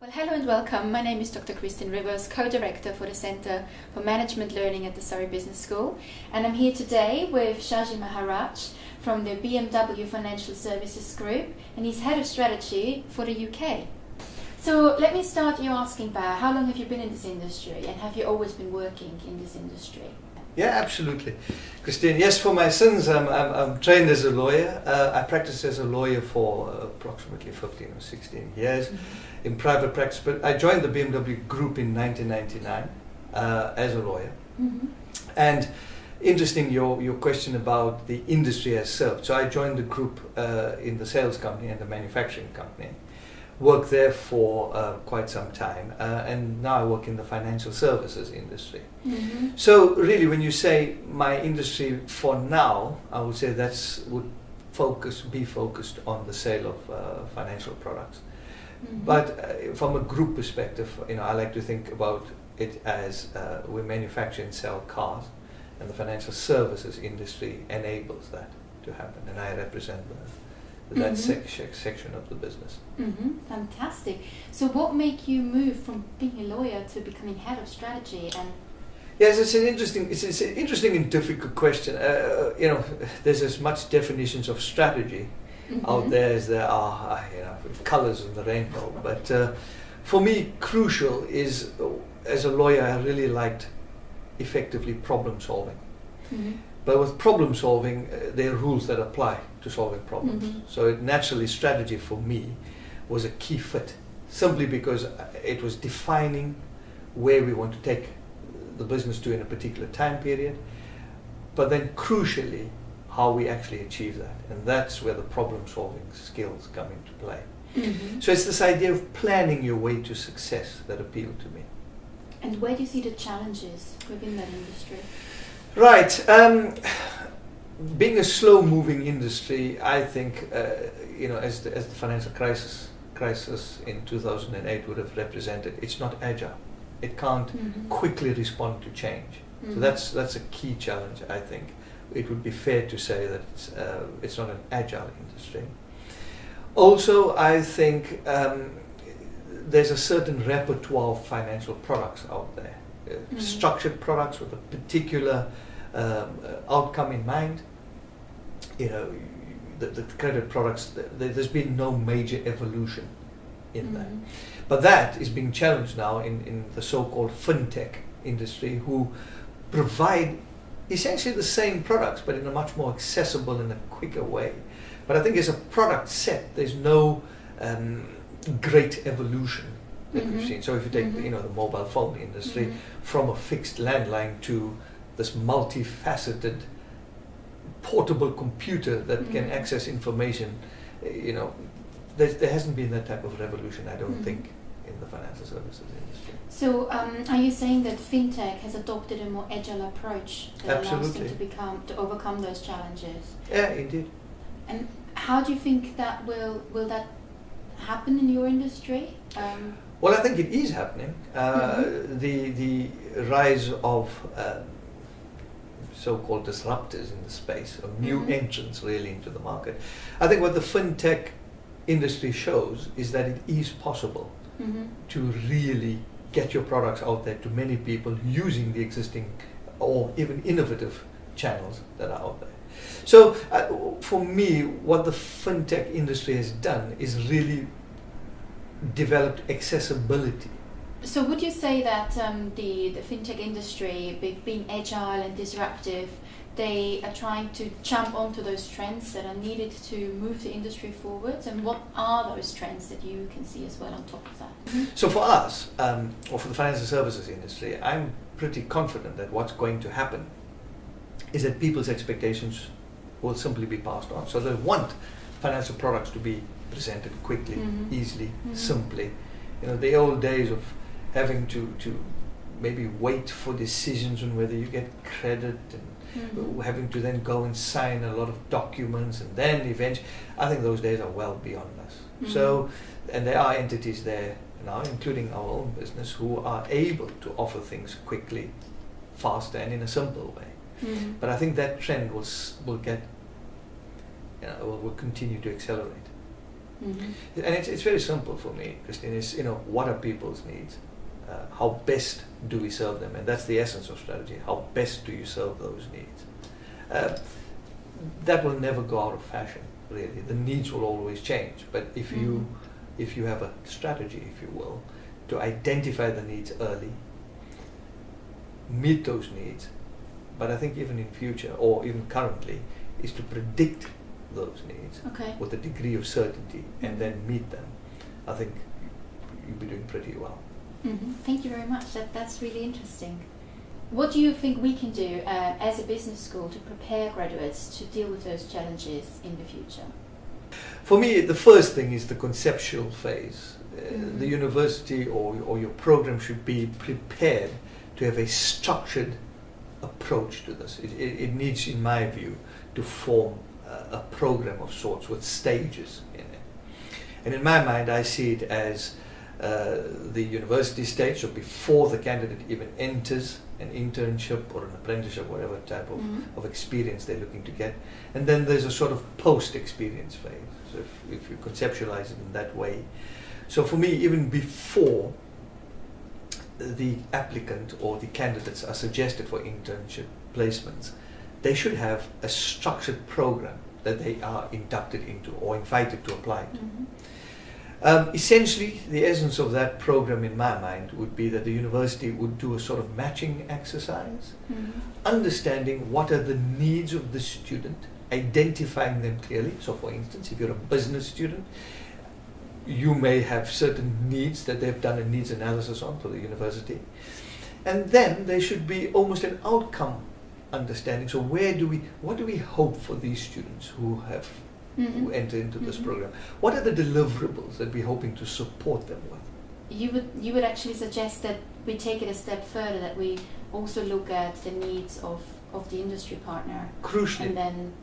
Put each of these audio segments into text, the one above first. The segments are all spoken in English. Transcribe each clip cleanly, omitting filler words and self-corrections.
Well, hello and welcome. My name is Dr. Christine Rivers, co-director for the Center for Management Learning at the Surrey Business School. And I'm here today with Shashi Maharaj from the BMW Financial Services Group, and he's head of strategy for the UK. So let me start you asking, Bar, how long have you been in this industry, and have you always been working in this industry? Yeah, absolutely. Christine, yes, for my sins, I'm trained as a lawyer. I practiced as a lawyer for approximately 15 or 16 years in private practice, but I joined the BMW Group in 1999 as a lawyer. And interesting, your question about the industry as served. So I joined the group in the sales company and the manufacturing company. Worked there for quite some time, and now I work in the financial services industry. So really, when you say my industry for now, I would say would be focused on the sale of financial products. But from a group perspective, I like to think about it as we manufacture and sell cars, and the financial services industry enables that to happen, and I represent that section of the business. Fantastic. So what made you move from being a lawyer to becoming head of strategy? And yes, it's an interesting and difficult question. There's as much definitions of strategy out there as there are colors in the rainbow. But for me, crucial is, as a lawyer, I really liked effectively problem solving. But with problem solving, there are rules that apply to solving problems. So naturally, strategy for me was a key fit, simply because it was defining where we want to take the business to in a particular time period, but then crucially, how we actually achieve that. And that's where the problem solving skills come into play. So it's this idea of planning your way to success that appealed to me. And where do you see the challenges within that industry? Right. Being a slow-moving industry, I think, as the financial crisis in 2008 would have represented, it's not agile. It can't quickly respond to change. So that's a key challenge, I think. It would be fair to say that it's not an agile industry. Also, I think there's a certain repertoire of financial products out there. Structured products with a particular outcome in mind. The credit products, there's been no major evolution in that. But that is being challenged now in the so-called fintech industry, who provide essentially the same products but in a much more accessible and a quicker way. But I think as a product set, there's no great evolution that we've seen. So if you take the mobile phone industry, from a fixed landline to this multifaceted portable computer that can access information, there hasn't been that type of revolution, I don't think, in the financial services industry. So are you saying that fintech has adopted a more agile approach that allows them to overcome those challenges? Yeah, indeed. And how do you think that will that happen in your industry? Well, I think it is happening. The rise of so-called disruptors in the space, of new entrants really into the market. I think what the fintech industry shows is that it is possible to really get your products out there to many people using the existing or even innovative channels that are out there. So for me, what the fintech industry has done is really developed accessibility. So would you say that the fintech industry, being agile and disruptive, they are trying to jump onto those trends that are needed to move the industry forwards? And what are those trends that you can see as well on top of that? So for us, or for the financial services industry, I'm pretty confident that what's going to happen is that people's expectations will simply be passed on. So they want financial products to be presented quickly, easily, simply. The old days of having to maybe wait for decisions on whether you get credit and having to then go and sign a lot of documents and then eventually, I think those days are well beyond us. So, and there are entities there now, including our own business, who are able to offer things quickly, faster and in a simple way. But I think that trend will continue to accelerate. Mm-hmm. And it's very simple for me, Christine. It's, what are people's needs? How best do we serve them? And that's the essence of strategy. How best do you serve those needs? That will never go out of fashion, really. The needs will always change. But if you have a strategy, if you will, to identify the needs early, meet those needs, but I think even in future or even currently, is to predict those needs with a degree of certainty and then meet them. I think you'll be doing pretty well. Mm-hmm. Thank you very much. That's really interesting. What do you think we can do as a business school to prepare graduates to deal with those challenges in the future? For me, the first thing is the conceptual phase. The university or your program should be prepared to have a structured approach to this. It needs, in my view, to form a program of sorts with stages in it. And in my mind, I see it as the university stage, so before the candidate even enters an internship or an apprenticeship, whatever type of experience they're looking to get. And then there's a sort of post-experience phase. So if you conceptualize it in that way. So for me, even before the applicant or the candidates are suggested for internship placements, they should have a structured program that they are inducted into or invited to apply to. Essentially, the essence of that program in my mind would be that the university would do a sort of matching exercise, understanding what are the needs of the student, identifying them clearly. So for instance, if you're a business student, you may have certain needs that they've done a needs analysis on for the university. And then there should be almost an outcome understanding. So what do we hope for these students who have who enter into this program? What are the deliverables that we're hoping to support them with? You would actually suggest that we take it a step further, that we also look at the needs of the industry partner. Crucially. And then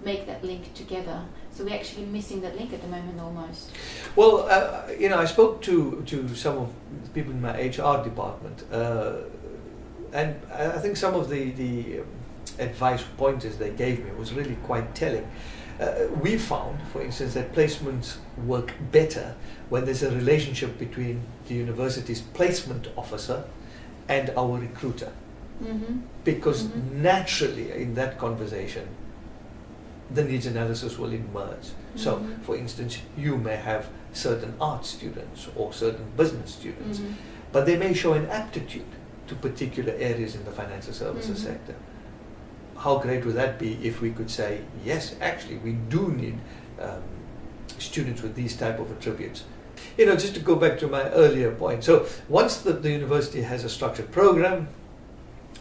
make that link together. So we're actually missing that link at the moment almost. Well, I spoke to some of the people in my HR department, and I think some of the advice pointers they gave me was really quite telling. We found, for instance, that placements work better when there's a relationship between the university's placement officer and our recruiter. Because naturally in that conversation, the needs analysis will emerge. So, for instance, you may have certain art students or certain business students, but they may show an aptitude to particular areas in the financial services sector. How great would that be if we could say, yes, actually, we do need students with these type of attributes. Just to go back to my earlier point. So once the university has a structured program,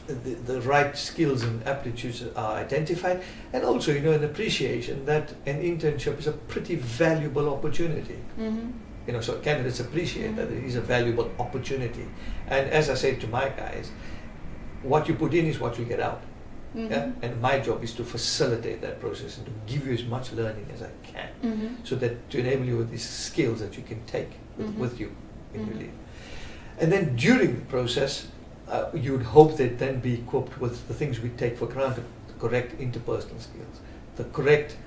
the right skills and aptitudes are identified, and also, an appreciation that an internship is a pretty valuable opportunity. So candidates appreciate that it is a valuable opportunity. And as I say to my guys, what you put in is what you get out. And my job is to facilitate that process and to give you as much learning as I can, so that to enable you with these skills that you can take with you in your leave. And then during the process, you would hope they'd then be equipped with the things we take for granted: the correct interpersonal skills, the correct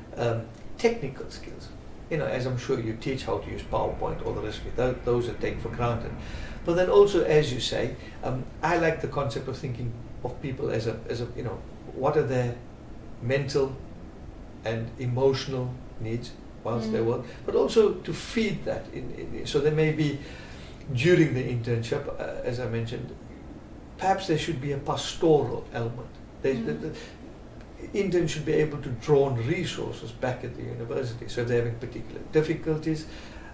technical skills. As I'm sure you teach how to use PowerPoint, all the rest of it, those are taken for granted. But then also, as you say, I like the concept of thinking of people as a what are their mental and emotional needs whilst they work, but also to feed that. So there may be, during the internship, as I mentioned, perhaps there should be a pastoral element. The interns should be able to draw on resources back at the university. So if they're having particular difficulties,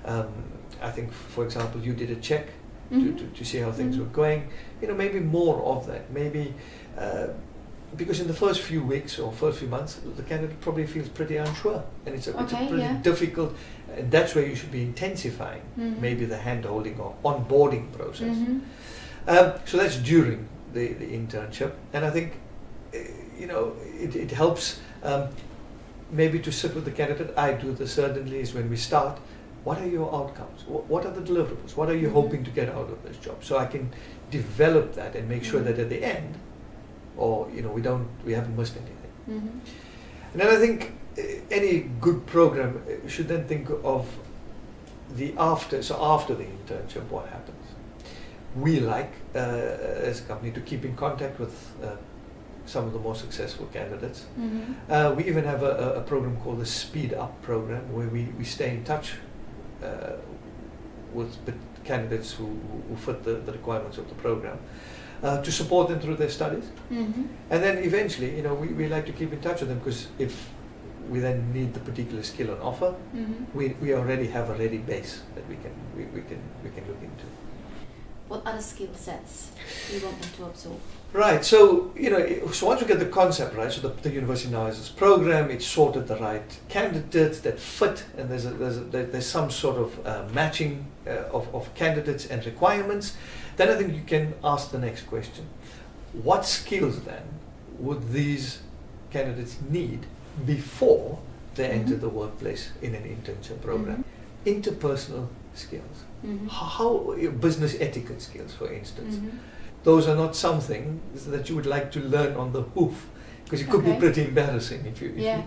I think, for example, you did a check to see how things were going. Maybe more of that. Maybe because in the first few weeks or first few months, the candidate probably feels pretty unsure, and it's a pretty difficult. And that's where you should be intensifying maybe the hand-holding or onboarding process. So that's during the internship, and I think it helps maybe to sit with the candidate. I do this certainly is when we start. What are your outcomes? What are the deliverables? What are you hoping to get out of this job? So I can develop that and make sure that at the end, we haven't missed anything. And then I think any good program should then think of the after. So after the internship, what happens? We like, as a company, to keep in contact with some of the more successful candidates. Mm-hmm. We even have a program called the Speed Up program, where we stay in touch with candidates who fit the requirements of the program, to support them through their studies. Mm-hmm. And then eventually, we like to keep in touch with them, because if we then need the particular skill on offer, Mm-hmm. we already have a ready base that we can look into. What other skill sets do you want them to absorb? Right, so so once we get the concept right, so the university now has this program, it's sorted the right candidates that fit, and there's some sort of matching of candidates and requirements. Then I think you can ask the next question: what skills then would these candidates need before they Mm-hmm. enter the workplace in an internship program? Mm-hmm. Interpersonal skills, Mm-hmm. how business etiquette skills, for instance. Mm-hmm. Those are not something that you would like to learn on the hoof, because it could be Okay. pretty embarrassing if you Yeah.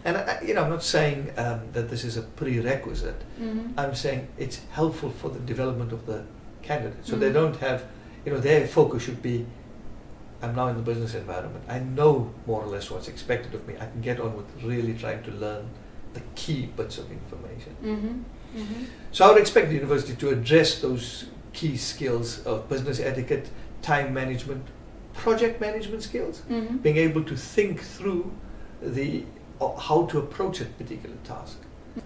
and I'm not saying that this is a prerequisite. Mm-hmm. I'm saying it's helpful for the development of the candidate, so they Mhm. don't have, their focus should be, I'm now in the business environment, I know more or less what's expected of me, I can get on with really trying to learn the key bits of information. Mm-hmm. Mm-hmm. So I would expect the university to address those key skills of business etiquette, time management, project management skills, Mm-hmm. being able to think through how to approach a particular task.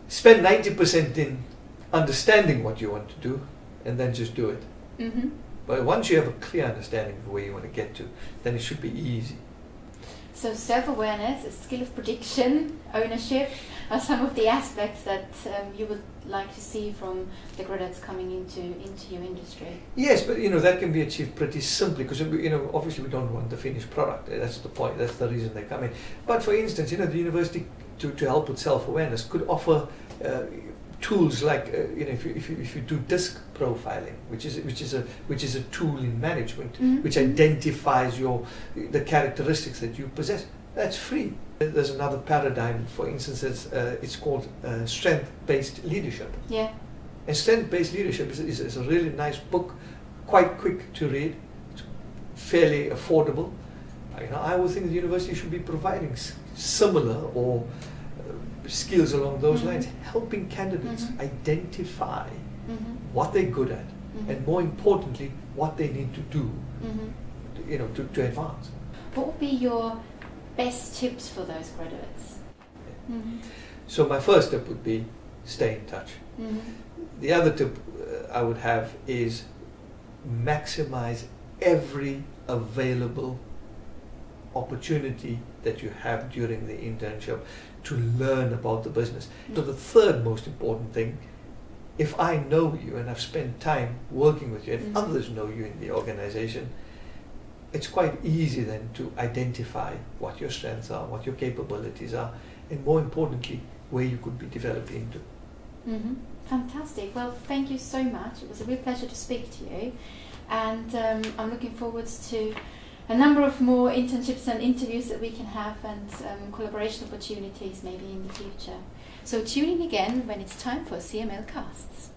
Spend 90% in understanding what you want to do, and then just do it. Mm-hmm. But once you have a clear understanding of where you want to get to, then it should be easy. So self-awareness, a skill of prediction, ownership are some of the aspects that you would like to see from the graduates coming into your industry. Yes, but that can be achieved pretty simply, because obviously we don't want the finished product. That's the point. That's the reason they come in. But for instance, the university to help with self-awareness could offer tools like if you do disc profiling, which is a tool in management, Mm-hmm. which identifies the characteristics that you possess. That's free. There's another paradigm, for instance, it's called strength-based leadership. Yeah. And strength-based leadership is a really nice book, quite quick to read, fairly affordable. I would think the university should be providing similar or skills along those Mhm. lines, helping candidates Mhm. identify Mm-hmm. what they're good at, Mhm. and more importantly, what they need to do, Mm-hmm. to advance. What would be your best tips for those graduates? Mm-hmm. So my first tip would be stay in touch. Mm-hmm. The other tip I would have is maximize every available opportunity that you have during the internship to learn about the business. So the third most important thing, if I know you and I've spent time working with you and Mhm. others know you in the organization, it's quite easy then to identify what your strengths are, what your capabilities are, and more importantly, where you could be developed into. Mm-hmm. Fantastic. Well, thank you so much. It was a real pleasure to speak to you, and I'm looking forward to a number of more internships and interviews that we can have, and collaboration opportunities maybe in the future. So tune in again when it's time for CML Casts.